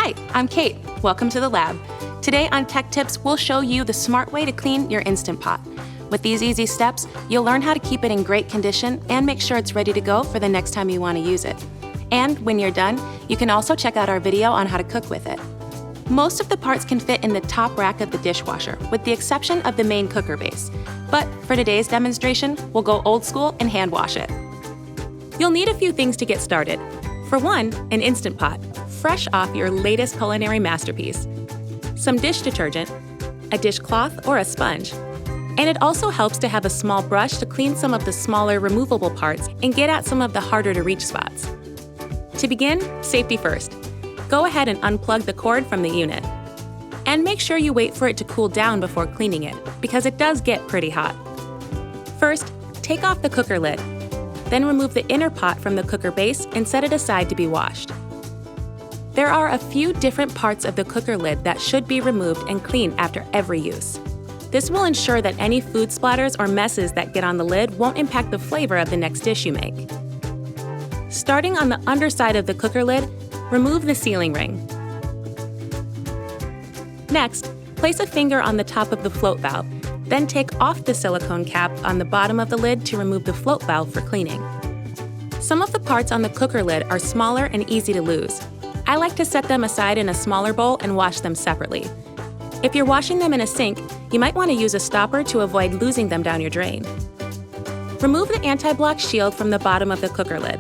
Hi, I'm Kate. Welcome to the lab. Today on Tech Tips, we'll show you the smart way to clean your Instant Pot. With these easy steps, you'll learn how to keep it in great condition and make sure it's ready to go for the next time you want to use it. And when you're done, you can also check out our video on how to cook with it. Most of the parts can fit in the top rack of the dishwasher, with the exception of the main cooker base. But for today's demonstration, we'll go old school and hand wash it. You'll need a few things to get started. For one, an Instant Pot, fresh off your latest culinary masterpiece. Some dish detergent, a dishcloth or a sponge. And it also helps to have a small brush to clean some of the smaller removable parts and get at some of the harder to reach spots. To begin, safety first. Go ahead and unplug the cord from the unit. And make sure you wait for it to cool down before cleaning it, because it does get pretty hot. First, take off the cooker lid. Then remove the inner pot from the cooker base and set it aside to be washed. There are a few different parts of the cooker lid that should be removed and cleaned after every use. This will ensure that any food splatters or messes that get on the lid won't impact the flavor of the next dish you make. Starting on the underside of the cooker lid, remove the sealing ring. Next, place a finger on the top of the float valve, then take off the silicone cap on the bottom of the lid to remove the float valve for cleaning. Some of the parts on the cooker lid are smaller and easy to lose. I like to set them aside in a smaller bowl and wash them separately. If you're washing them in a sink, you might want to use a stopper to avoid losing them down your drain. Remove the anti-block shield from the bottom of the cooker lid.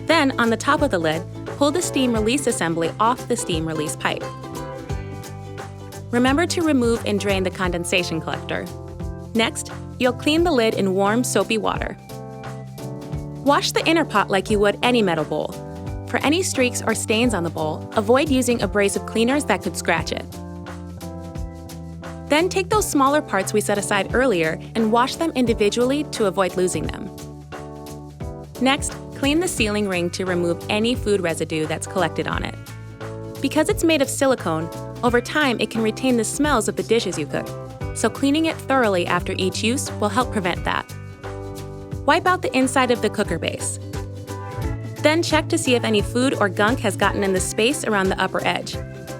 Then, on the top of the lid, pull the steam release assembly off the steam release pipe. Remember to remove and drain the condensation collector. Next, you'll clean the lid in warm, soapy water. Wash the inner pot like you would any metal bowl. For any streaks or stains on the bowl, avoid using abrasive cleaners that could scratch it. Then take those smaller parts we set aside earlier and wash them individually to avoid losing them. Next, clean the sealing ring to remove any food residue that's collected on it. Because it's made of silicone, over time it can retain the smells of the dishes you cook, so cleaning it thoroughly after each use will help prevent that. Wipe out the inside of the cooker base. Then check to see if any food or gunk has gotten in the space around the upper edge.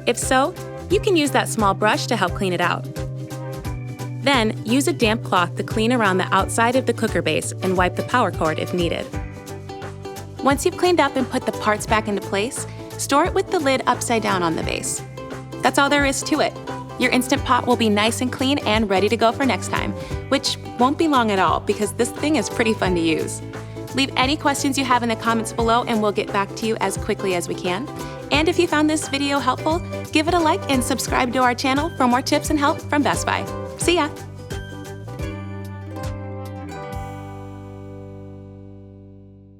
If so, you can use that small brush to help clean it out. Then, use a damp cloth to clean around the outside of the cooker base and wipe the power cord if needed. Once you've cleaned up and put the parts back into place, store it with the lid upside down on the base. That's all there is to it. Your Instant Pot will be nice and clean and ready to go for next time, which won't be long at all because this thing is pretty fun to use. Leave any questions you have in the comments below and we'll get back to you as quickly as we can. And if you found this video helpful, give it a like and subscribe to our channel for more tips and help from Best Buy. See ya!